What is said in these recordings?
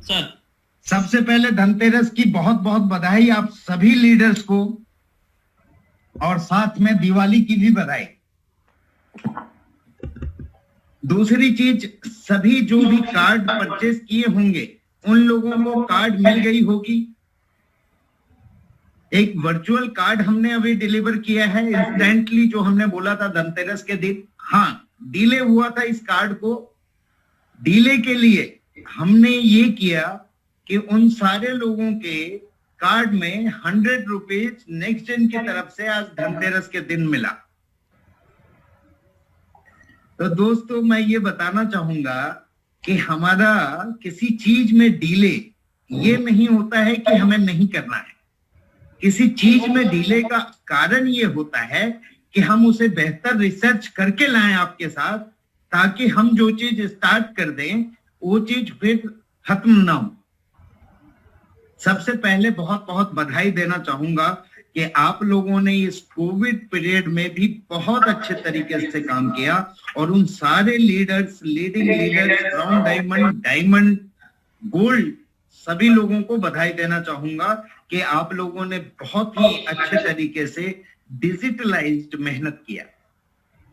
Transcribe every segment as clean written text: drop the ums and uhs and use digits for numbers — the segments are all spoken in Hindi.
सर। सबसे पहले धनतेरस की बहुत बहुत बधाई आप सभी लीडर्स को, और साथ में दिवाली की भी बधाई। दूसरी चीज, सभी जो भी कार्ड परचेस किए होंगे उन लोगों को कार्ड मिल गई होगी। एक वर्चुअल कार्ड हमने अभी डिलीवर किया है इंस्टेंटली, जो हमने बोला था धनतेरस के दिन। हाँ, डिले हुआ था इस कार्ड को। डिले के लिए हमने ये किया कि उन सारे लोगों के कार्ड में 100 रुपीज नेक्स्ट जेन की तरफ से आज धनतेरस के दिन मिला। तो दोस्तों, मैं ये बताना चाहूंगा कि हमारा किसी चीज में डिले ये नहीं होता है कि हमें नहीं करना है। किसी चीज में डिले का कारण ये होता है कि हम उसे बेहतर रिसर्च करके लाएं आपके साथ, ताकि हम जो चीज स्टार्ट कर दें वो चीज फिर खत्म ना हो। सबसे पहले बहुत बहुत बधाई देना चाहूंगा कि आप लोगों ने इस कोविड पीरियड में भी बहुत अच्छे तरीके से काम किया, और उन सारे leaders, leading leaders, brown diamond, diamond, gold, सभी लोगों को बधाई देना चाहूंगा कि आप लोगों ने बहुत ही अच्छे तरीके से डिजिटलाइज्ड मेहनत किया।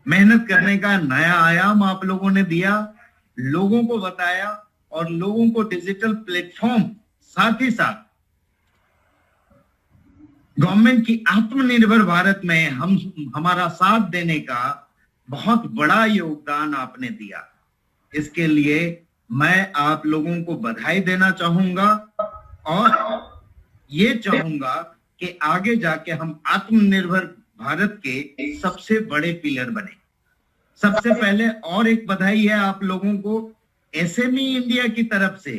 मेहनत करने का नया आयाम आप लोगों ने दिया, लोगों को बताया, और लोगों को डिजिटल प्लेटफॉर्म, साथ ही साथ गवर्नमेंट की आत्मनिर्भर भारत में हमारा साथ देने का बहुत बड़ा योगदान आपने दिया। इसके लिए मैं आप लोगों को बधाई देना चाहूंगा, और ये चाहूंगा कि आगे जाके हम आत्मनिर्भर भारत के सबसे बड़े पिलर बने। सबसे पहले और एक बधाई है आप लोगों को, एसएमई इंडिया की तरफ से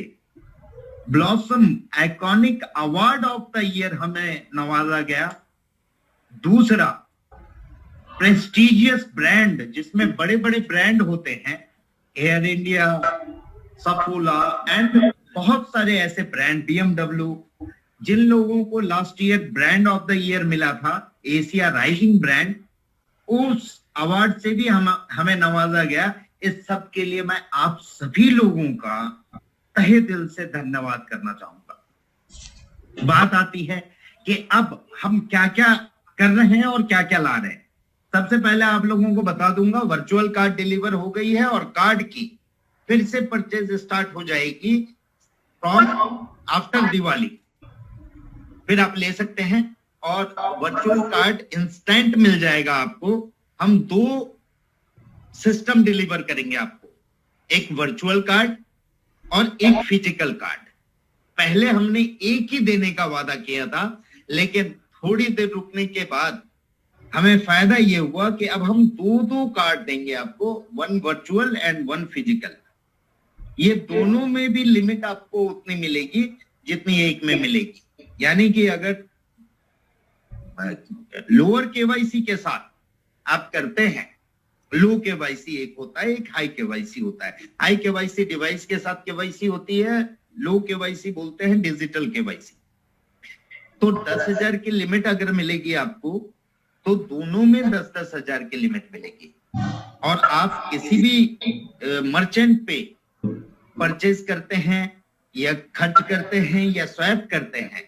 blossom iconic award of the year हमें नवाजा गया। दूसरा, प्रेस्टिजियस ब्रांड, जिसमें बड़े बड़े ब्रांड होते हैं, एयर इंडिया, सफोला एंड बहुत सारे ऐसे ब्रांड, बीएमडब्ल्यू, जिन लोगों को last year brand of the year मिला था, एशिया राइजिंग ब्रांड, उस अवार्ड से भी हमें नवाजा गया। इस सब के लिए मैं आप सभी लोगों का तहे दिल से धन्यवाद करना चाहूंगा। बात आती है कि अब हम क्या क्या कर रहे हैं और क्या क्या ला रहे हैं। सबसे पहले आप लोगों को बता दूंगा, वर्चुअल कार्ड डिलीवर हो गई है, और कार्ड की फिर से परचेज स्टार्ट हो जाएगी फ्रॉम आफ्टर दिवाली। फिर आप ले सकते हैं, और वर्चुअल कार्ड इंस्टेंट मिल जाएगा आपको। हम 2 सिस्टम डिलीवर करेंगे आपको, एक वर्चुअल कार्ड और एक फिजिकल कार्ड। पहले हमने एक ही देने का वादा किया था, लेकिन थोड़ी देर रुकने के बाद हमें फायदा ये हुआ कि अब हम 2 कार्ड देंगे आपको, 1 वर्चुअल एंड 1 फिजिकल। ये दोनों में भी लिमिट आपको उतनी मिलेगी जितनी एक में मिलेगी। यानी कि अगर लोअर केवाईसी के साथ आप करते हैं, लो केवाईसी एक होता है, एक हाई केवाईसी होता है। हाई केवाईसी डिवाइस के साथ केवाईसी होती है, लो केवाईसी बोलते हैं डिजिटल केवाईसी। तो 10,000 की लिमिट अगर मिलेगी आपको, तो दोनों में 10-10 हजार की लिमिट मिलेगी। और आप किसी भी मर्चेंट पे परचेज करते हैं या खर्च करते हैं या स्वैप करते हैं,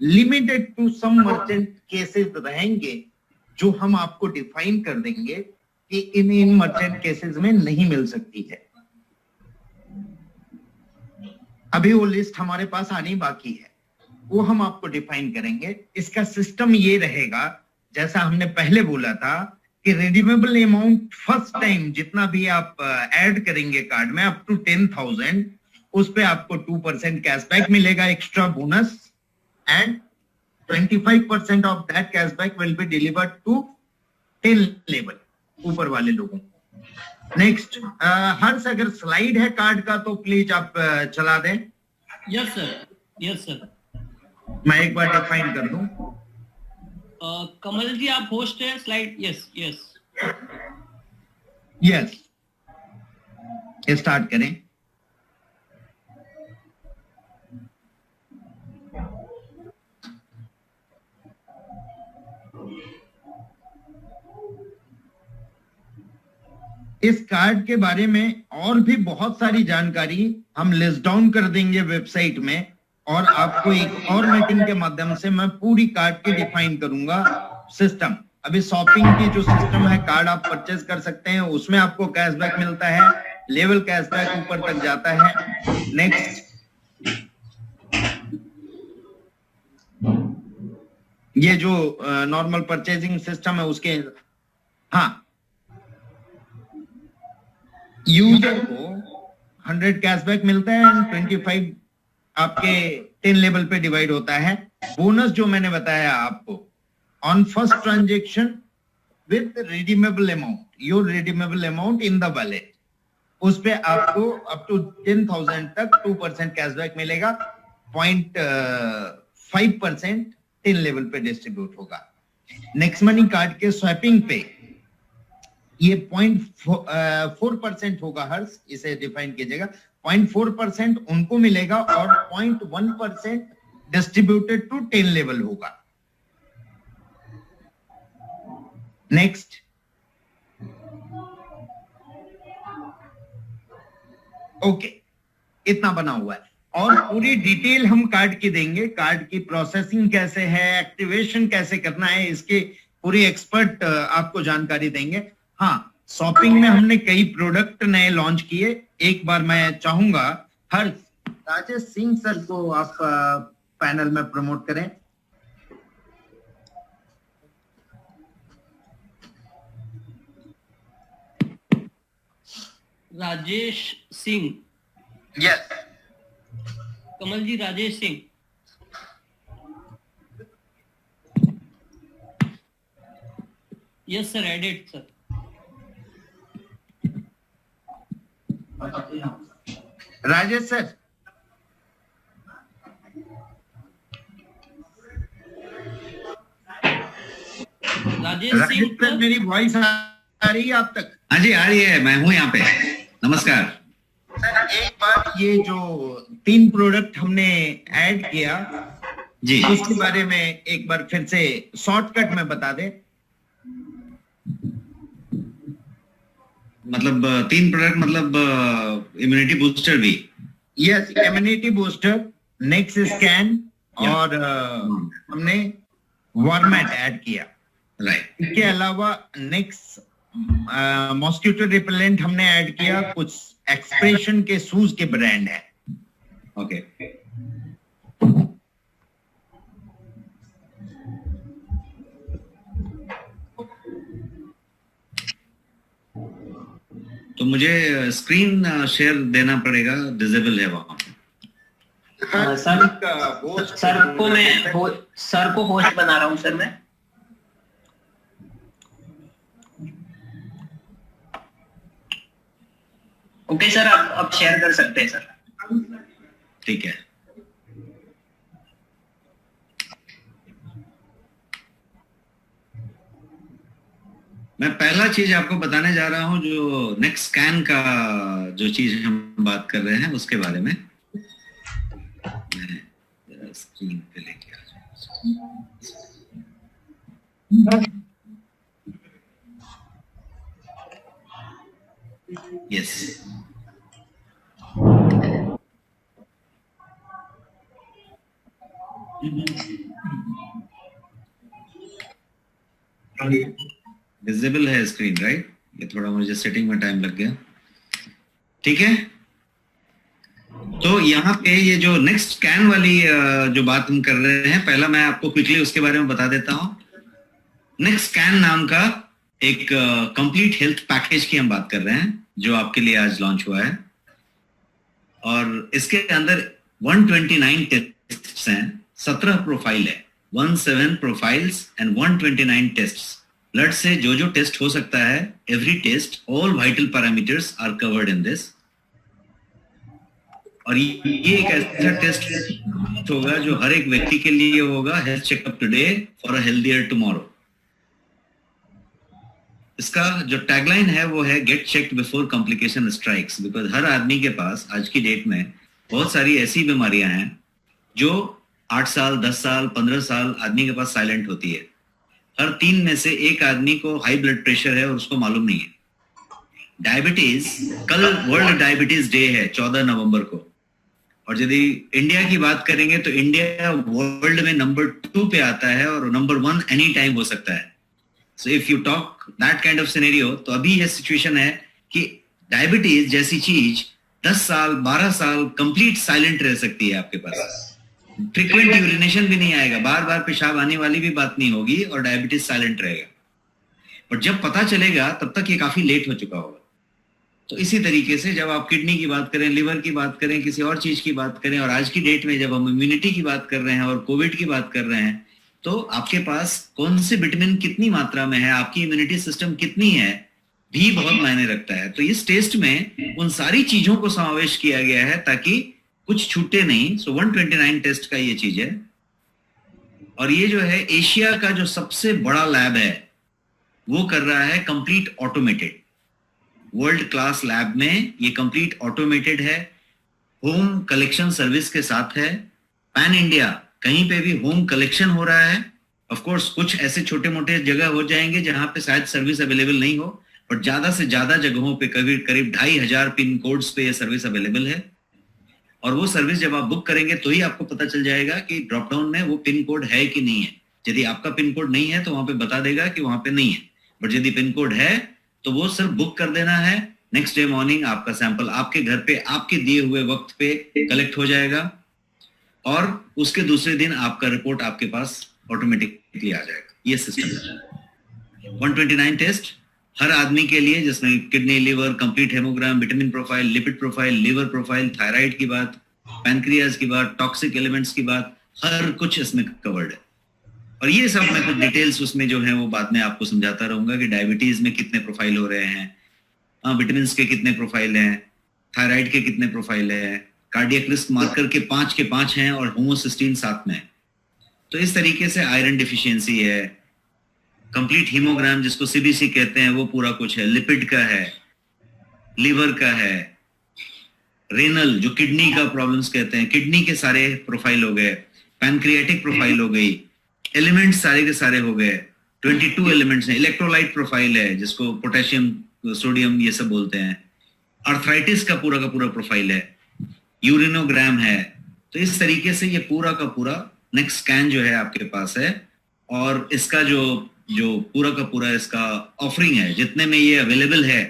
limited to some merchant cases रहेंगे जो हम आपको डिफाइन कर देंगे कि इन मर्चेंट केसेस में नहीं मिल सकती है। अभी वो लिस्ट हमारे पास आनी बाकी है, वो हम आपको डिफाइन करेंगे। इसका सिस्टम ये रहेगा, जैसा हमने पहले बोला था कि रिडीमेबल अमाउंट फर्स्ट टाइम जितना भी आप ऐड करेंगे कार्ड में अप टू 10,000, उस पे आपको 2% कैशबैक मिलेगा, extra bonus, and 25% off that cashback will be delivered to 10 level, ऊपर वाले लोगों को। नेक्स्ट, हर्ष, अगर स्लाइड है कार्ड का तो प्लीज आप चला दें। Yes sir, yes sir. मैं एक बार डिफाइन कर दूं। कमल जी आप होस्ट है, slide, yes yes yes, start करें। इस कार्ड के बारे में और भी बहुत सारी जानकारी हम लिस्ट डाउन कर देंगे वेबसाइट में, और आपको एक और मीटिंग के माध्यम से मैं पूरी कार्ड की डिफाइन करूंगा सिस्टम। अभी शॉपिंग की जो सिस्टम है, कार्ड आप परचेज कर सकते हैं, उसमें आपको कैशबैक मिलता है, लेवल कैशबैक ऊपर तक जाता है। नेक्स्ट, ये जो नॉर्मल परचेजिंग सिस्टम है उसके, हाँ, यूजर को 100 कैशबैक मिलता है एंड 25 आपके 10 लेवल पे डिवाइड होता है। बोनस जो मैंने बताया आपको, on first transaction with redeemable amount, your redeemable amount in the wallet, उस पे आपको अप टू 10,000 तक 2% कैशबैक मिलेगा। 0.5% 10 लेवल पे डिस्ट्रीब्यूट होगा। नेक्स्ट मनी कार्ड के स्वैपिंग पे ये 0.4% होगा हर्ष, इसे डिफाइन कीजिएगा। 0.4% उनको मिलेगा और 0.1% डिस्ट्रीब्यूटेड टू 10 लेवल होगा। नेक्स्ट, ओके, इतना बना हुआ है और पूरी डिटेल हम कार्ड की देंगे। कार्ड की प्रोसेसिंग कैसे है, एक्टिवेशन कैसे करना है, इसके पूरी एक्सपर्ट आपको जानकारी देंगे। हाँ, शॉपिंग में हमने कई प्रोडक्ट नए लॉन्च किए। एक बार मैं चाहूंगा हर राजेश सिंह सर को आप पैनल में प्रमोट करें। Rajesh Singh. Yes, Kamal ji, Rajesh Singh. Yes sir, edit sir. Rajesh sir, Rajesh Rajesh sir, मेरी वॉइस आ रही है आप तक? हाँ जी, आ रही है, मैं हूँ यहाँ पे। नमस्कार सर। एक बार ये जो 3 प्रोडक्ट हमने ऐड किया जी, उसके बारे में एक बार फिर से शॉर्टकट में बता दे। मतलब 3 प्रोडक्ट, मतलब इम्यूनिटी बूस्टर भी। Yes, immunity booster, next scan और हमने वॉर्मेट ऐड किया। राइट। इसके अलावा नेक्स्ट मॉस्किटो रिपेलेंट हमने ऐड किया। कुछ एक्सप्रेशन के शूज के ब्रांड है। ओके, तो मुझे स्क्रीन शेयर देना पड़ेगा, डिसेबल है वहां पे। सर को होस्ट बना रहा हूँ सर मैं। ओके सर, आप अब शेयर कर सकते हैं सर। ठीक है। मैं पहला चीज आपको बताने जा रहा हूं, जो नेक्स्ट स्कैन का जो चीज हम बात कर रहे हैं उसके बारे में। मैं स्क्रीन पे लेके आ जाऊं। यस, विजिबल है स्क्रीन, राइट? ये थोड़ा मुझे सेटिंग में टाइम लग गया। ठीक है, तो यहाँ पे ये जो नेक्स्ट स्कैन वाली जो बात हम कर रहे हैं, पहला मैं आपको क्विकली उसके बारे में बता देता हूँ। नेक्स्ट स्कैन नाम का एक कंप्लीट हेल्थ पैकेज की हम बात कर रहे हैं, जो आपके लिए आज लॉन्च हुआ है। और इसके अंदर 129 टेस्ट्स हैं, 17 प्रोफाइल है, 17 प्रोफाइल्स एंड 129 टेस्ट्स। ब्लड से जो जो टेस्ट हो सकता है, every test, all vital parameters are covered in this. और ये एक ऐसा टेस्ट होगा जो हर एक व्यक्ति के लिए होगा, health checkup today for a healthier tomorrow. इसका जो टैगलाइन है वो है get checked before complication strikes, because हर आदमी के पास आज की डेट में बहुत सारी ऐसी बीमारियां हैं जो 8 साल, 10 साल, 15 साल आदमी के पास साइलेंट होती है। हर 3 में से एक आदमी को हाई ब्लड प्रेशर है और उसको मालूम नहीं है। डायबिटीज, कल वर्ल्ड डायबिटीज डे है 14 नवंबर को, और यदि इंडिया की बात करेंगे तो इंडिया वर्ल्ड में नंबर 2 पे आता है और नंबर 1 एनी टाइम हो सकता है. So if you talk that kind of scenario, तो अभी ये सिचुएशन है कि डायबिटीज जैसी चीज 10 साल 12 साल कंप्लीट साइलेंट रह सकती है आपके पास. फ्रीक्वेंट यूरिनेशन भी नहीं आएगा, बार बार पेशाब आने वाली भी बात नहीं होगी और डायबिटीज साइलेंट रहेगा. और जब पता चलेगा तब तक ये काफी लेट हो चुका होगा. तो इसी तरीके से जब आप किडनी की बात करें, लिवर की बात करें, किसी और चीज की बात करें, और आज की डेट में जब हम इम्यूनिटी की बात कर रहे हैं और कोविड की बात कर रहे हैं, तो आपके पास कौन से विटामिन कितनी मात्रा में है, आपकी इम्यूनिटी सिस्टम कितनी है, भी बहुत मायने रखता है. तो इस टेस्ट में उन सारी चीजों को समावेश किया गया है ताकि कुछ छूटे नहीं. सो 129 टेस्ट का ये चीज है. और ये जो है एशिया का जो सबसे बड़ा लैब है वो कर रहा है complete automated. World class lab में ये कंप्लीट ऑटोमेटेड है, होम कलेक्शन सर्विस के साथ है. पैन इंडिया कहीं पे भी होम कलेक्शन हो रहा है. ऑफ कोर्स कुछ ऐसे छोटे मोटे जगह हो जाएंगे जहां पे शायद सर्विस अवेलेबल नहीं हो, बट ज्यादा से ज्यादा जगहों पे करीब 2500 पिन कोड्स पे ये सर्विस अवेलेबल है. और वो सर्विस जब आप बुक करेंगे तो ही आपको पता चल जाएगा कि ड्रॉप डाउन में वो पिन कोड है कि नहीं है. यदि आपका पिन कोड नहीं है तो वहां पे बता देगा कि वहां पे नहीं है, बट यदि पिन कोड है तो वो सिर्फ बुक कर देना है. नेक्स्ट डे मॉर्निंग आपका सैंपल आपके घर पे आपके दिए हुए वक्त पे कलेक्ट हो जाएगा और उसके दूसरे दिन आपका रिपोर्ट आपके पास ऑटोमेटिकली आ जाएगा. ये सिस्टम है. 129 टेस्ट हर आदमी के लिए, जिसमें kidney, liver, complete haemogram, vitamin profile, lipid profile, liver profile, thyroid की बात, पैनक्रियाज की बात, टॉक्सिक एलिमेंट्स की बात, हर कुछ इसमें कवर्ड है. और ये सब मैं कुछ डिटेल्स उसमें जो है वो बाद में आपको समझाता रहूंगा कि डायबिटीज में कितने प्रोफाइल हो रहे हैं, विटामिन के कितने प्रोफाइल हैं, थायराइड के कितने प्रोफाइल है, कार्डियक रिस्क मार्कर के 5 हैं और होमोसिस्टीन 7 में. तो इस तरीके से आयरन डिफिशियंसी है, कंप्लीट हीमोग्राम जिसको सीबीसी कहते हैं वो पूरा कुछ है, लिपिड का है, लिवर का है, रेनल जो किडनी का प्रॉब्लम्स कहते हैं, किडनी के सारे प्रोफाइल हो गए, पैनक्रियाटिक प्रोफाइल हो गई, एलिमेंट्स सारे के सारे हो गए, 22 एलिमेंट्स हैं, इलेक्ट्रोलाइट प्रोफाइल है जिसको पोटेशियम, सोडियम ये सब बोलते हैं, आर्थराइटिस का पूरा प्रोफाइल है, यूरिनोग्राम है. तो इस तरीके से ये पूरा का पूरा नेक्स्ट स्कैन जो है आपके पास है. और इसका जो पूरा का पूरा इसका ऑफरिंग है, जितने में ये अवेलेबल है,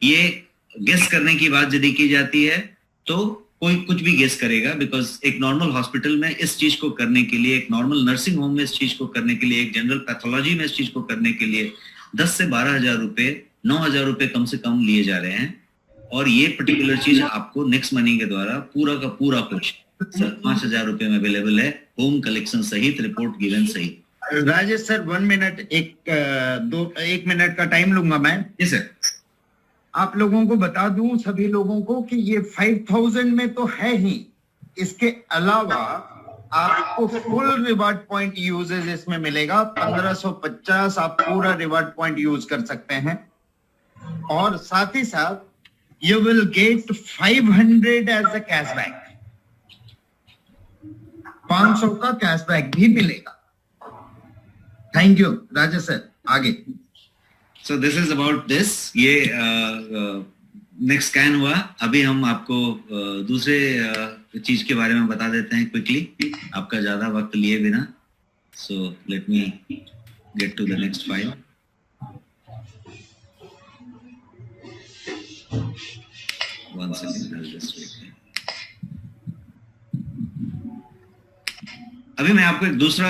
ये गेस करने की बात यदि की जाती है तो कोई कुछ भी गेस करेगा, बिकॉज एक नॉर्मल हॉस्पिटल में इस चीज को करने के लिए, एक नॉर्मल नर्सिंग होम में इस चीज को करने के लिए, एक जनरल पैथोलॉजी में इस चीज को करने के लिए 10 से 12,000 रुपए, 9,000 रुपए कम से कम लिए जा रहे हैं. और ये पर्टिकुलर चीज आपको नेक्स्ट मनी के द्वारा पूरा का पूरा कुछ 5,000 रुपए में अवेलेबल है, होम कलेक्शन सहित, रिपोर्ट गिवन सहित. राजेश सर 1 मिनट, एक मिनट का टाइम लूंगा मैं. जी सर. आप लोगों को बता दूं, सभी लोगों को, कि ये 5,000 में तो है ही, इसके अलावा आपको फुल रिवार्ड पॉइंट यूजेस इसमें मिलेगा. 1550 आप पूरा रिवार्ड पॉइंट यूज कर सकते हैं. और साथ ही साथ you will get 500 as a cashback. 500 का कैशबैक भी मिलेगा. Thank you Rajesh sir. आगे. So this is about this. ये नेक्स्ट स्कैन हुआ. अभी हम आपको दूसरे चीज के बारे में बता देते हैं क्विकली, आपका ज्यादा वक्त लिए बिना. So let me get to the next file. One second, I'll just wait. अभी मैं आपको एक दूसरा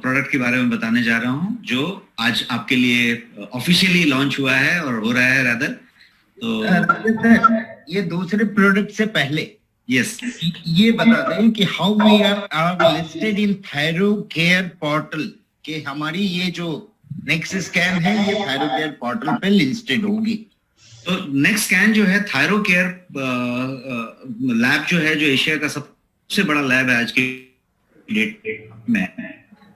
प्रोडक्ट के बारे में बताने जा रहा हूं जो आज आपके लिए ऑफिशियली लॉन्च हुआ है और हो रहा है रादर. तो ये दूसरे प्रोडक्ट से पहले यस ये बता दें कि how we are listed in Thyrocare portal, कि हमारी ये जो नेक्स्ट स्कैन है ये थायरो केयर पोर्टल पे लिस्टेड होगी. तो नेक्स्ट स्कैन जो है थायरो केयर लैब जो है, जो एशिया का सबसे बड़ा लैब है आज की डेट में,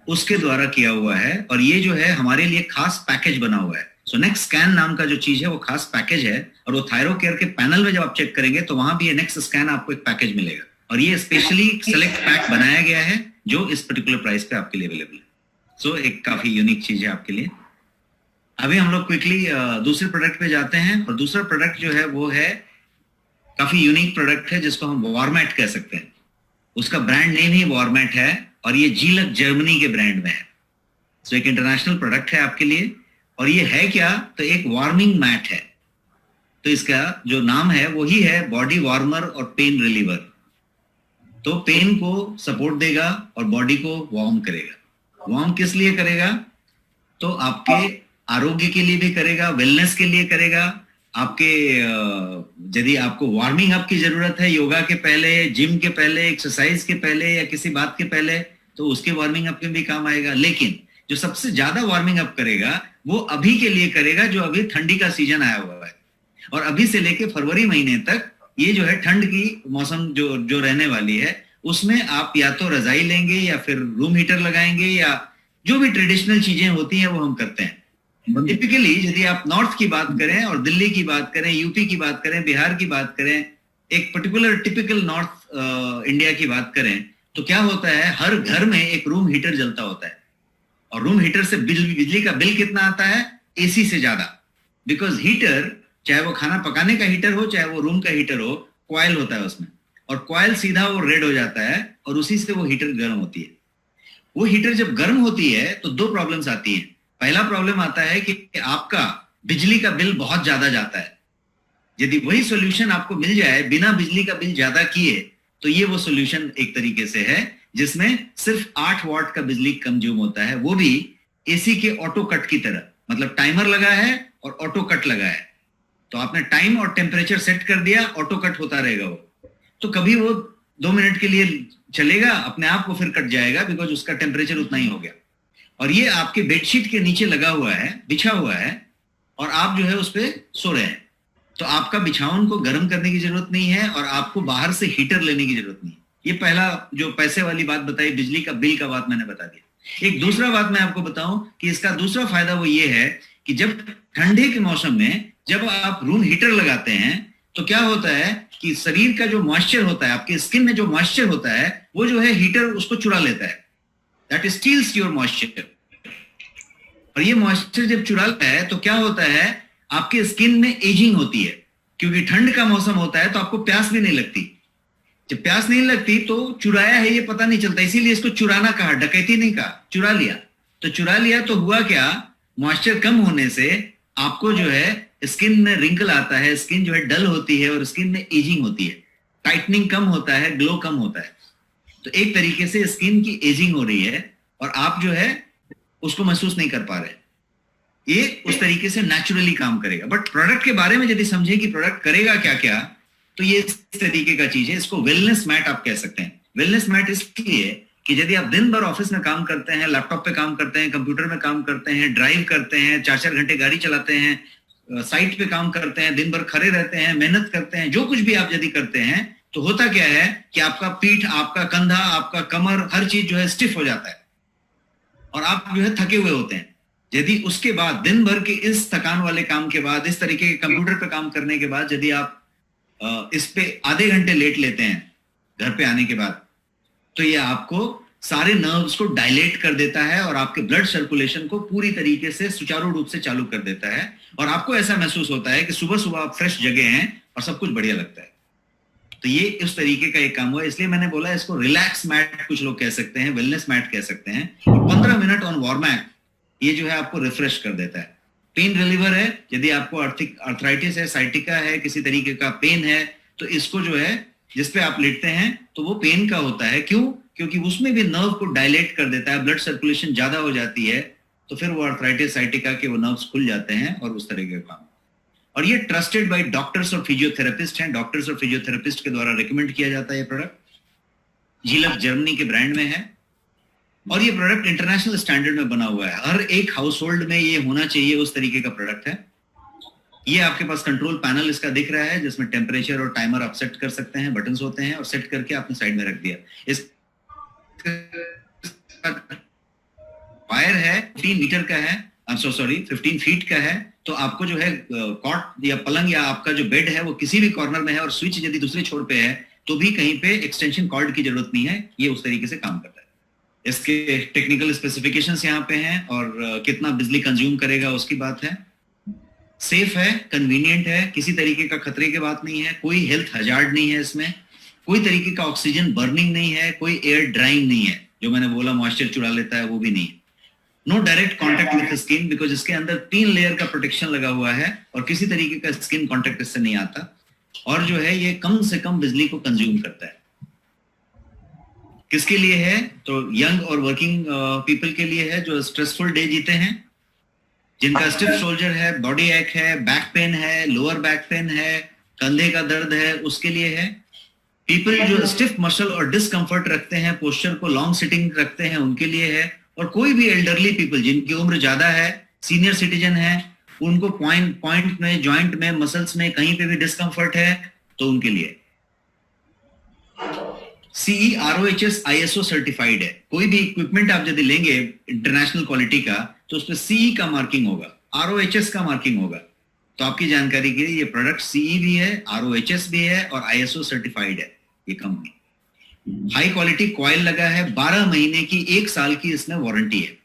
उसके द्वारा किया हुआ है. और ये जो है हमारे लिए खास पैकेज बना हुआ है. सो नेक्स्ट स्कैन नाम का जो चीज है वो खास पैकेज है. और वो थायरो केयर के पैनल में जब आप चेक करेंगे तो वहां भी ये नेक्स्ट स्कैन आपको एक पैकेज मिलेगा. और ये स्पेशली सेलेक्ट पैक बनाया गया है जो इस पर्टिकुलर प्राइस पे आपके लिए अवेलेबल है. सो एक काफी यूनिक चीज है आपके लिए. अभी हम लोग क्विकली दूसरे प्रोडक्ट पे जाते हैं, और दूसरा प्रोडक्ट जो है वो है काफी यूनिक प्रोडक्ट है जिसको हम वॉरमैट कह सकते हैं। उसका ब्रांड नेम ही वॉरमैट है और ये जीलक जर्मनी के ब्रांड में है। सो एक इंटरनेशनल प्रोडक्ट है आपके लिए। और ये है क्या, तो एक वार्मिंग मैट है। तो इसका जो नाम है वही है बॉडी वार्मर और पेन रिलीवर। तो पेन को सपोर्ट देगा और बॉडी को वार्म करेगा। वार्म किस लिए करेगा, तो आपके आरोग्य के लिए भी करेगा, वेलनेस के लिए करेगा। आपके यदि आपको वार्मिंग अप की जरूरत है योगा के पहले, जिम के पहले, एक्सरसाइज के पहले या किसी बात के पहले, तो उसके वार्मिंग अप में भी काम आएगा। लेकिन जो सबसे ज्यादा वार्मिंग अप करेगा वो अभी के लिए करेगा, जो अभी ठंडी का सीजन आया हुआ है। और अभी से लेके फरवरी महीने तक ये जो है ठंड की मौसम जो रहने वाली है, उसमें आप या तो रजाई लेंगे या फिर रूम हीटर लगाएंगे, या जो भी ट्रेडिशनल चीजें होती हैं वो हम करते हैं। टिपिकली यदि आप नॉर्थ की बात करें और दिल्ली की बात करें, यूपी की बात करें, बिहार की बात करें, एक पर्टिकुलर टिपिकल नॉर्थ इंडिया की बात करें, तो क्या होता है, हर घर में एक रूम हीटर जलता होता है। और रूम हीटर से बिजली का बिल कितना आता है, एसी से ज्यादा। बिकॉज हीटर, चाहे वो खाना पकाने का हीटर हो चाहे वो रूम का हीटर हो, कॉइल होता है उसमें, और कॉइल सीधा वो रेड हो जाता है और उसी से वो हीटर गर्म होती है। वो हीटर जब गर्म होती है तो दो प्रॉब्लम्स आती हैं। पहला प्रॉब्लम आता है कि आपका बिजली का बिल बहुत ज्यादा जाता है। यदि वही सॉल्यूशन आपको मिल जाए बिना बिजली का बिल ज्यादा किए, तो ये वो सॉल्यूशन एक तरीके से है जिसमें सिर्फ 8 वॉट का बिजली कंज्यूम होता है, वो भी एसी के ऑटो कट की तरह। मतलब टाइमर लगा है और ऑटो कट लगा है, तो आपने टाइम और टेम्परेचर सेट कर दिया, ऑटो कट होता रहेगा वो। तो कभी वो 2 मिनट के लिए चलेगा, अपने आप को फिर कट जाएगा, बिकॉज उसका टेम्परेचर उतना ही हो गया। और ये आपके बेडशीट के नीचे लगा हुआ है, बिछा हुआ है, और आप जो है उस पर सो रहे हैं। तो आपका बिछावन को गर्म करने की जरूरत नहीं है और आपको बाहर से हीटर लेने की जरूरत नहीं है। ये पहला जो पैसे वाली बात बताई, बिजली का बिल का बात मैंने बता दिया। एक दूसरा बात मैं आपको बताऊं कि इसका दूसरा फायदा वो ये है कि जब ठंडे के मौसम में जब आप रूम हीटर लगाते हैं तो क्या होता है कि शरीर का जो मॉइस्चर होता है, आपके स्किन में जो मॉइस्चर होता है, वो जो है हीटर उसको चुरा लेता है। That steals your moisture. और ये मॉइस्चर जब चुराता है तो क्या होता है, आपके स्किन में एजिंग होती है। क्योंकि ठंड का मौसम होता है तो आपको प्यास भी नहीं लगती। जब प्यास नहीं लगती तो चुराया है ये पता नहीं चलता, इसीलिए इसको चुराना कहा, डकैती नहीं कहा, चुरा लिया। तो चुरा लिया तो हुआ क्या, मॉइस्चर कम होने से आपको जो है स्किन में रिंकल आता है, स्किन जो है डल होती है और स्किन में एजिंग होती है, टाइटनिंग कम होता है, ग्लो कम होता है। तो एक तरीके से स्किन की एजिंग हो रही है और आप जो है उसको महसूस नहीं कर पा रहे। ये उस तरीके से नेचुरली काम करेगा। बट प्रोडक्ट के बारे में यदि समझे कि प्रोडक्ट करेगा क्या क्या, तो ये इस तरीके का चीज है। इसको वेलनेस मैट आप कह सकते हैं। वेलनेस मैट इसलिए कि यदि आप दिन भर ऑफिस में काम करते हैं, लैपटॉप पे काम करते हैं, कंप्यूटर में काम करते हैं, ड्राइव करते हैं, 4-4 घंटे गाड़ी चलाते हैं, साइट पे काम करते हैं, दिन भर खड़े रहते हैं, मेहनत करते हैं, जो कुछ भी आप यदि करते हैं, तो होता क्या है कि आपका पीठ, आपका कंधा, आपका कमर, हर चीज जो है स्टिफ हो जाता है और आप जो है थके हुए होते हैं। यदि उसके बाद दिन भर के इस थकान वाले काम के बाद, इस तरीके के कंप्यूटर पे काम करने के बाद यदि आप इस पे आधे घंटे लेट लेते हैं घर पे आने के बाद, तो ये आपको सारे नर्व्स को डायलेट कर देता है और आपके ब्लड सर्कुलेशन को पूरी तरीके से सुचारू रूप से चालू कर देता है। और आपको ऐसा महसूस होता है कि सुबह सुबह आप फ्रेश जगह हैं और सब कुछ बढ़िया लगता है। तो ये इस तरीके का एक काम हुआ, इसलिए मैंने बोला इसको रिलैक्स मैट कुछ लोग कह सकते हैं, वेलनेस मैट कह सकते हैं। 15 मिनट ऑन वॉरमैट ये जो है आपको रिफ्रेश कर देता है। पेन रिलीवर है, यदि आपको आर्थराइटिस है, साइटिका है, किसी तरीके का पेन है, तो इसको जो है जिसपे आप लेटते हैं तो वो पेन का होता है। क्यों? क्योंकि उसमें भी नर्व को डायलेट कर देता है, ब्लड सर्कुलेशन ज्यादा हो जाती है, तो फिर वो आर्थराइटिस साइटिका के वो नर्व्स खुल जाते हैं और उस तरह के काम। और ये ट्रस्टेड बाय डॉक्टर्स और फिजियोथेरेपिस्ट हैं। डॉक्टर्स और फिजियोथेरेपिस्ट के द्वारा रिकमेंड किया जाता है ये प्रोडक्ट। जीलक जर्मनी के ब्रांड में है और ये प्रोडक्ट इंटरनेशनल स्टैंडर्ड में बना हुआ है। हर एक हाउस होल्ड में ये होना चाहिए उस तरीके का प्रोडक्ट है। ये आपके पास कंट्रोल पैनल इसका दिख रहा है जिसमें टेम्परेचर और टाइमर आप सेट कर सकते हैं, बटन्स होते हैं और सेट करके आपने साइड में रख दिया। इस वायर है 15 मीटर का है, 15 फीट का है। तो आपको जो है कॉट या पलंग या आपका जो बेड है वो किसी भी कॉर्नर में है और स्विच यदि दूसरे छोर पे है तो भी कहीं पे एक्सटेंशन कॉर्ड की जरूरत नहीं है। ये उस तरीके से काम करता है। इसके टेक्निकल स्पेसिफिकेशंस यहाँ पे हैं और कितना बिजली कंज्यूम करेगा उसकी बात है। सेफ है, कन्वीनियंट है, किसी तरीके का खतरे की बात नहीं है, कोई हेल्थ हजार्ड नहीं है इसमें, कोई तरीके का ऑक्सीजन बर्निंग नहीं है, कोई एयर ड्राइंग नहीं है, जो मैंने बोला मॉइस्चर चुरा लेता है वो भी नहीं है। No direct contact with skin, because इसके अंदर 3 लेयर का प्रोटेक्शन लगा हुआ है और किसी तरीके का स्किन कॉन्टेक्ट इससे नहीं आता। और जो है ये कम से कम बिजली को कंज्यूम करता है। किसके लिए है? तो यंग और वर्किंग पीपल के लिए है, जो स्ट्रेसफुल डे जीते हैं, जिनका स्टिफ शोल्डर है, बॉडी एक है, बैक पेन है, लोअर बैक पेन है, कंधे का दर्द है, उसके लिए है। पीपल जो स्टिफ मसल और डिस्कंफर्ट रखते हैं, पोस्चर को लॉन्ग सिटिंग रखते हैं, उनके लिए है। और कोई भी एल्डरली पीपल जिनकी उम्र ज्यादा है, सीनियर सिटीजन है, उनको पॉइंट में, जॉइंट में, मसल्स में कहीं पे भी डिस्कंफर्ट है, तो उनके लिए CE ROHS ISO सर्टिफाइड है। कोई भी इक्विपमेंट आप यदि लेंगे इंटरनेशनल क्वालिटी का, तो उसमें CE का मार्किंग होगा, ROHS का मार्किंग होगा। तो आपकी जानकारी के लिए ये प्रोडक्ट CE भी है, ROHS भी है और ISO सर्टिफाइड है ये कंपनी। हाई क्वालिटी कॉइल लगा है, 12 महीने की, 1 साल की इसमें वारंटी है।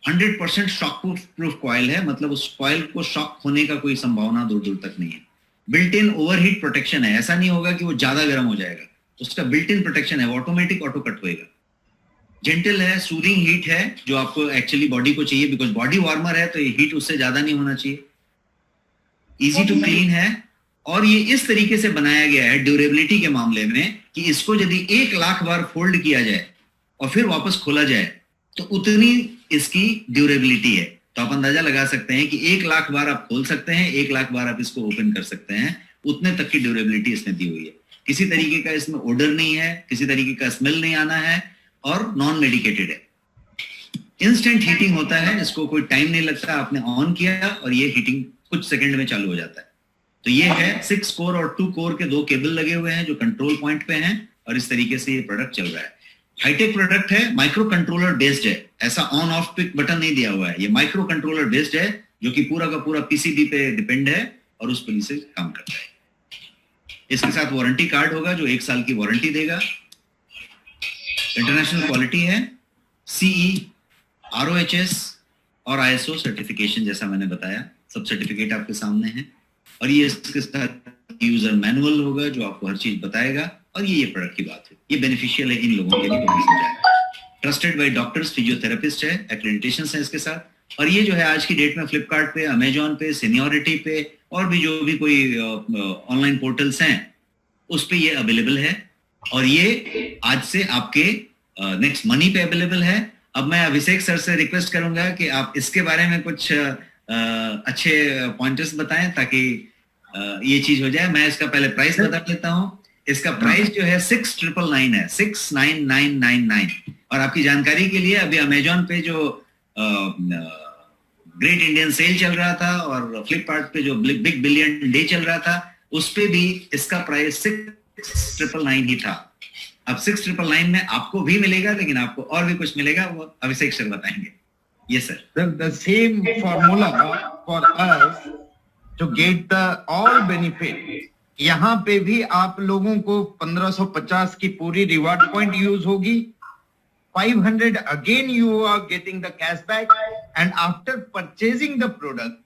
100% शॉक प्रूफ कॉइल है, मतलब उस कॉइल को शॉक होने का कोई संभावना दूर दूर तक नहीं है। बिल्ट इन ओवरहीट प्रोटेक्शन है, ऐसा नहीं होगा कि वो ज्यादा गर्म हो जाएगा, उसका बिल्ट इन प्रोटेक्शन है, ऑटोमेटिक ऑटो कट होएगा। जेंटल है, सूदिंग हीट है, जो आपको एक्चुअली बॉडी को चाहिए, बिकॉज बॉडी वार्मर है तो ये हीट उससे ज्यादा नहीं होना चाहिए। इजी टू क्लीन है और ये इस तरीके से बनाया गया है ड्यूरेबिलिटी के मामले में कि इसको यदि 1 लाख बार फोल्ड किया जाए और फिर वापस खोला जाए तो उतनी इसकी ड्यूरेबिलिटी है। तो आप अंदाजा लगा सकते हैं कि 1 लाख बार आप खोल सकते हैं, 1 लाख बार आप इसको ओपन कर सकते हैं, उतने तक की ड्यूरेबिलिटी इसमें दी हुई है। किसी तरीके का इसमें ओडर नहीं है, किसी तरीके का स्मेल नहीं आना है और नॉन मेडिकेटेड है। इंस्टेंट हीटिंग होता है, इसको कोई टाइम नहीं लगता, आपने ऑन किया और ये हीटिंग कुछ सेकंड में चालू हो जाता है। तो ये है 6 कोर और 2 कोर के 2 केबल लगे हुए हैं जो कंट्रोल पॉइंट पे हैं और इस तरीके से ये प्रोडक्ट चल रहा है। हाईटेक प्रोडक्ट है, माइक्रो कंट्रोलर बेस्ड है, ऐसा ऑन ऑफ पिक बटन नहीं दिया हुआ है, ये माइक्रो कंट्रोलर बेस्ड है जो कि पूरा का पूरा PCB पे डिपेंड है और उस पर से काम करता है। इसके साथ वारंटी कार्ड होगा जो 1 साल की वारंटी देगा। इंटरनेशनल क्वालिटी है, CE ROHS और ISO सर्टिफिकेशन, जैसा मैंने बताया सब सर्टिफिकेट आपके सामने हैं। और ये इसके साथ यूजर मैनुअल होगा जो आपको हर चीज बताएगा। और ये प्रोडक्ट की बात है, ये बेनिफिशियल है इन लोगों के लिए, ट्रस्टेड बाय डॉक्टर्स, फिजियोथेरेपिस्ट है, एक्रेडिटेशंस है इसके साथ। और ये जो है आज की डेट में फ्लिपकार्ट पे, अमेजॉन पे, सीनियोरिटी पे और भी जो भी कोई ऑनलाइन पोर्टल्स हैं उस पे ये अवेलेबल है। और ये आज से आपके नेक्स्ट मनी पे अवेलेबल है। अब मैं अभिषेक सर से रिक्वेस्ट करूंगा कि आप इसके बारे में कुछ अच्छे पॉइंटर्स बताएं ताकि ये चीज हो जाए। मैं इसका पहले प्राइस बता देता हूं। इसका प्राइस जो है 6,999 है, 6,9999। और आपकी जानकारी के लिए अभी अमेजॉन पे जो ग्रेट इंडियन सेल चल रहा था और फ्लिपकार्ट पे जो बिग बिलियन डे चल रहा था, उस पे भी इसका प्राइस 6,999 ही था। अब 6,999 में आपको भी मिलेगा, लेकिन आपको और भी कुछ मिलेगा, वो अभिषेक सर बताएंगे। Yes, sir. The same formula for us to get the all benefit. यहाँ पे भी आप लोगों को 1550 की पूरी रिवार्ड पॉइंट यूज होगी। 500 again you are getting the cashback, and after purchasing the product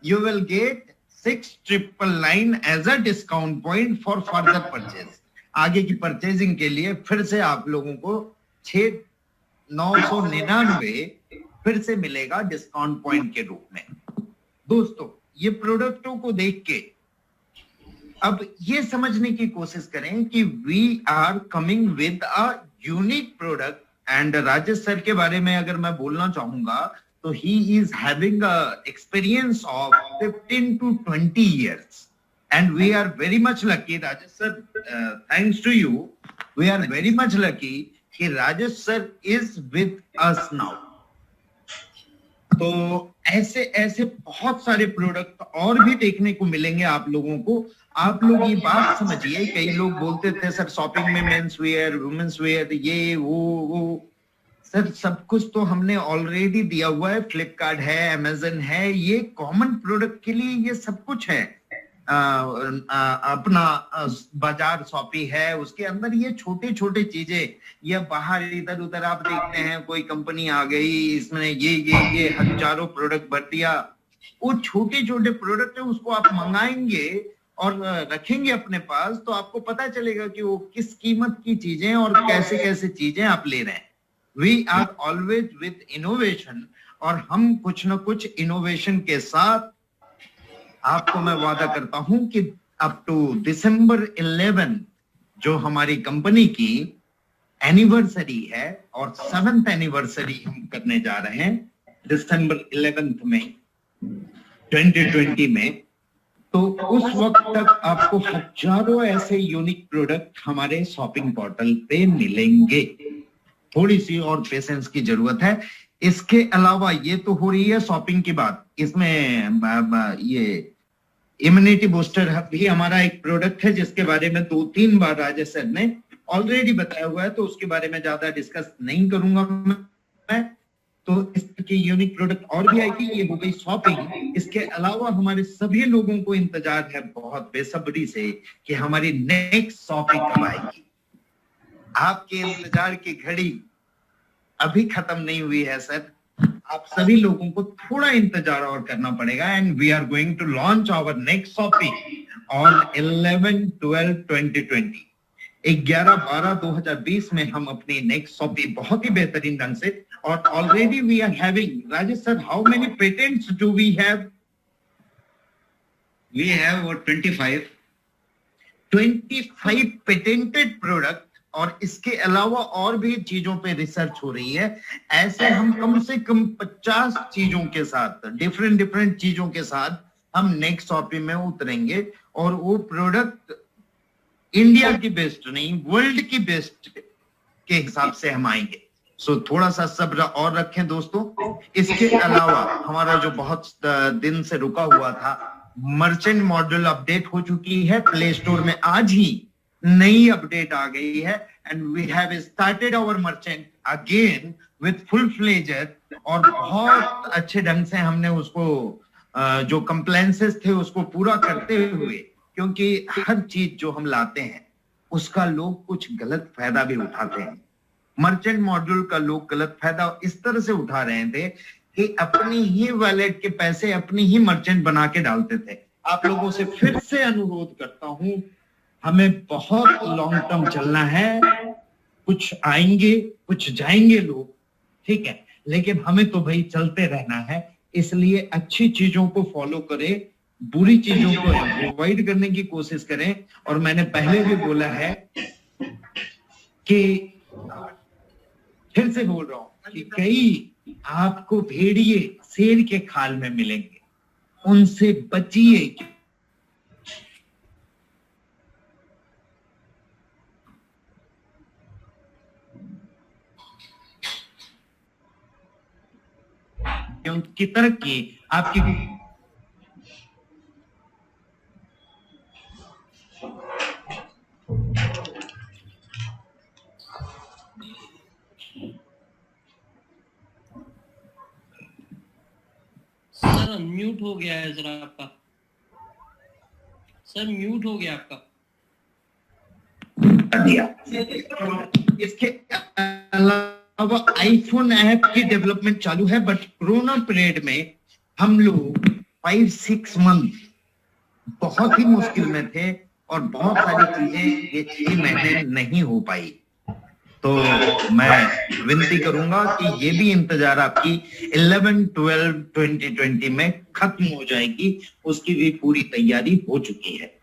you will get 6,999 as a discount point for further purchase. आगे की परचेजिंग के लिए फिर से आप लोगों को 6,999 फिर से मिलेगा डिस्काउंट पॉइंट के रूप में। दोस्तों, ये प्रोडक्टों को देख के अब ये समझने की कोशिश करें कि we are coming with a unique product. And Rajesh sir के बारे में अगर मैं बोलना चाहूंगा तो he is having a experience of 15 to 20 years, and we are very much lucky, Rajesh sir, thanks to you, we are very much lucky कि Rajesh sir is with us now. तो ऐसे ऐसे बहुत सारे प्रोडक्ट और भी देखने को मिलेंगे आप लोगों को। आप लोग ये बात समझिए, कई लोग बोलते थे सर शॉपिंग में मेंस वेयर, वुमेन्स वेयर, ये वो सर सब कुछ तो हमने ऑलरेडी दिया हुआ है। फ्लिपकार्ट है, अमेजन है, ये कॉमन प्रोडक्ट के लिए ये सब कुछ है। अपना बाजार शॉपी है, उसके अंदर ये छोटे छोटे चीजें, ये बाहर इधर उधर आप देखते हैं कोई कंपनी आ गई, इसमें ये हजारों प्रोडक्ट भर दिया, वो छोटे छोटे प्रोडक्ट है, उसको आप मंगाएंगे और रखेंगे अपने पास तो आपको पता चलेगा कि वो किस कीमत की चीजें और कैसे कैसे चीजें आप ले रहे हैं। We are always with innovation, और हम कुछ ना कुछ इनोवेशन के साथ, आपको मैं वादा करता हूं कि अप टू December 11 जो हमारी कंपनी की एनिवर्सरी है और 7th एनिवर्सरी हम करने जा रहे हैं December 11 में 2020 में, तो उस वक्त तक आपको हजारों ऐसे यूनिक प्रोडक्ट हमारे शॉपिंग पोर्टल पे मिलेंगे। थोड़ी सी और पेशेंस की जरूरत है। इसके अलावा ये तो हो रही है शॉपिंग की बात, इसमें ये इम्यूनिटी बूस्टर भी हमारा एक प्रोडक्ट है जिसके बारे में 2-3 बार राजेश सर ने ऑलरेडी बताया हुआ है, तो उसके बारे में ज्यादा डिस्कस नहीं करूंगा मैं। तो इसकी यूनिक प्रोडक्ट और भी आएगी। ये हो गई शॉपिंग। इसके अलावा हमारे सभी लोगों को इंतजार है बहुत बेसब्री से कि हमारी नेक्स्ट शॉपिंग कब आएगी। आपके इंतजार की घड़ी अभी खत्म नहीं हुई है सर, आप सभी लोगों को थोड़ा इंतजार और करना पड़ेगा। And we are going to launch our next shopping on 11/12/2020। 11/12/2020 में हम अपनी नेक्स्ट शॉपिंग बहुत ही बेहतरीन ढंग से, और already we are having, Rajesh sir how many patents do we have? We have 25 patented product, और इसके अलावा और भी चीजों पे रिसर्च हो रही है। ऐसे हम कम से कम 50 चीजों के साथ, डिफरेंट चीजों के साथ हम नेक्स्ट शॉपिंग में उतरेंगे, और वो प्रोडक्ट इंडिया की बेस्ट नहीं, वर्ल्ड की बेस्ट के हिसाब से हम आएंगे। सो थोड़ा सा सब्र और रखें दोस्तों। इसके अलावा हमारा जो बहुत दिन से रुका हुआ था, मर्चेंट मॉड्यूल अपडेट हो चुकी है प्ले स्टोर में, आज ही नई अपडेट आ गई है। And we have started our merchant again with full pleasure, और बहुत अच्छे ढंग से हमने उसको जो कंप्लेंसेस थे उसको पूरा करते हुए, क्योंकि हर चीज जो हम लाते हैं उसका लोग कुछ गलत फायदा भी उठाते हैं। मर्चेंट मॉड्यूल का लोग गलत फायदा इस तरह से उठा रहे थे कि अपनी ही वॉलेट के पैसे अपनी ही मर्चेंट बना के डालते थे। आप लोगों से फिर से अनुरोध करता हूं, हमें बहुत लॉन्ग टर्म चलना है। कुछ आएंगे कुछ जाएंगे लोग, ठीक है, लेकिन हमें तो भाई चलते रहना है। इसलिए अच्छी चीजों को फॉलो करें, बुरी चीजों को अवॉइड करने की कोशिश करें। और मैंने पहले भी बोला है कि, फिर से बोल रहा हूं कि कई आपको भेड़िए शेर के खाल में मिलेंगे, उनसे बचिए। की तरक्की आपकी सर म्यूट हो गया है जरा आपका, सर म्यूट हो गया आपका। दिया। इसके अलावा आईफोन ऐप की डेवलपमेंट चालू है, बट कोरोना पीरियड में हम लोग 5-6 मंथ बहुत ही मुश्किल में थे, और बहुत सारी चीजें ये 6 महीने नहीं हो पाई। तो मैं विनती करूंगा कि ये भी इंतजार आपकी 11/12/2020 में खत्म हो जाएगी, उसकी भी पूरी तैयारी हो चुकी है।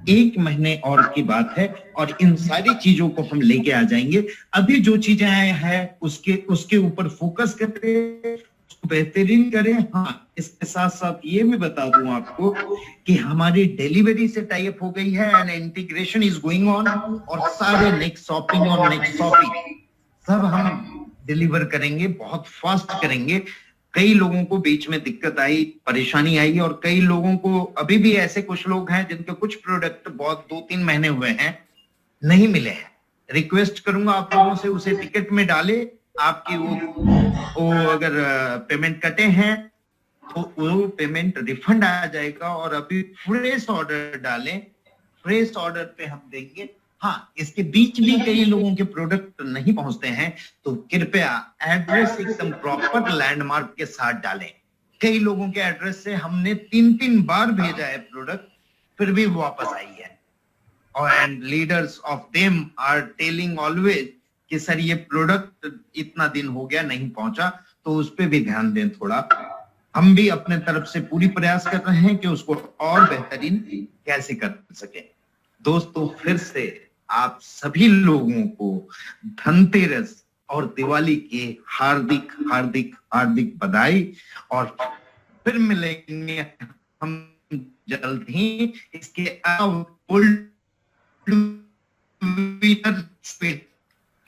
1 महीने और की बात है, और इन सारी चीजों को हम लेके आ जाएंगे। अभी जो चीजें हैं उसके ऊपर फोकस करें, उसको बेहतरीन करें। हाँ, इसके साथ साथ ये भी बता दूं आपको कि हमारी डिलीवरी से टाई अप हो गई है and integration is going on, और सारे नेक्स्ट शॉपिंग और नेक्स्ट शॉपिंग सब हम डिलीवर करेंगे, बहुत फास्ट करेंगे। कई लोगों को बीच में दिक्कत आई, परेशानी आई, और कई लोगों को अभी भी ऐसे कुछ लोग हैं जिनके कुछ प्रोडक्ट बहुत 2-3 महीने हुए हैं नहीं मिले हैं। रिक्वेस्ट करूंगा आप लोगों से उसे टिकट में डाले। आपकी वो अगर पेमेंट कटे हैं तो वो पेमेंट रिफंड आ जाएगा। और अभी फ्रेश ऑर्डर डालें, फ्रेश ऑर्डर पे हम देंगे। हाँ, इसके बीच भी कई लोगों के प्रोडक्ट नहीं पहुंचते हैं, तो कृपया एड्रेस एकदम प्रॉपर लैंडमार्क के साथ डालें। कई लोगों के एड्रेस से हमने 3-3 बार भेजा है प्रोडक्ट, फिर भी वापस आई है। और and leaders of them are telling always कि सर ये प्रोडक्ट इतना दिन हो गया नहीं पहुंचा, तो उस पर भी ध्यान दें थोड़ा। हम भी अपने तरफ से पूरी प्रयास कर रहे हैं कि उसको और बेहतरीन कैसे कर सके। दोस्तों, फिर से आप सभी लोगों को धनतेरस और दिवाली की हार्दिक हार्दिक हार्दिक बधाई। और फिर मिलेंगे हम जल्द ही। इसके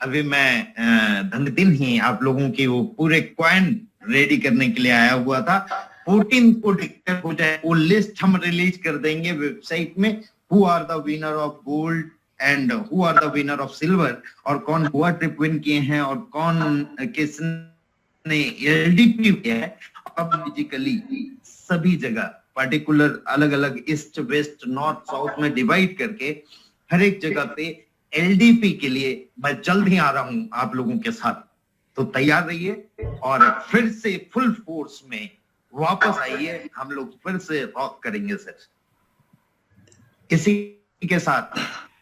अभी मैं दिन ही आप लोगों की वो पूरे कॉइन रेडी करने के लिए आया हुआ था। 14 को डिक्लेयर हो जाए, वो लिस्ट हम रिलीज कर देंगे वेबसाइट में, who are the winner of gold and who are the winner of silver, और कौन गोवा ट्रिप विन किए हैं और कौन किसने एलडीपी किया है। अब फिजिकली सभी जगह पर्टिकुलर अलग अलग ईस्ट वेस्ट नॉर्थ साउथ में डिवाइड करके हर एक जगह पे एलडीपी के लिए मैं जल्द ही आ रहा हूं आप लोगों के साथ। तो तैयार रहिए और फिर से फुल फोर्स में वापस आइए, हम लोग फिर से रॉक करेंगे सर। इसी के साथ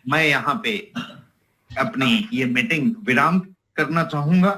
मैं यहाँ पे अपनी ये मीटिंग विराम करना चाहूंगा।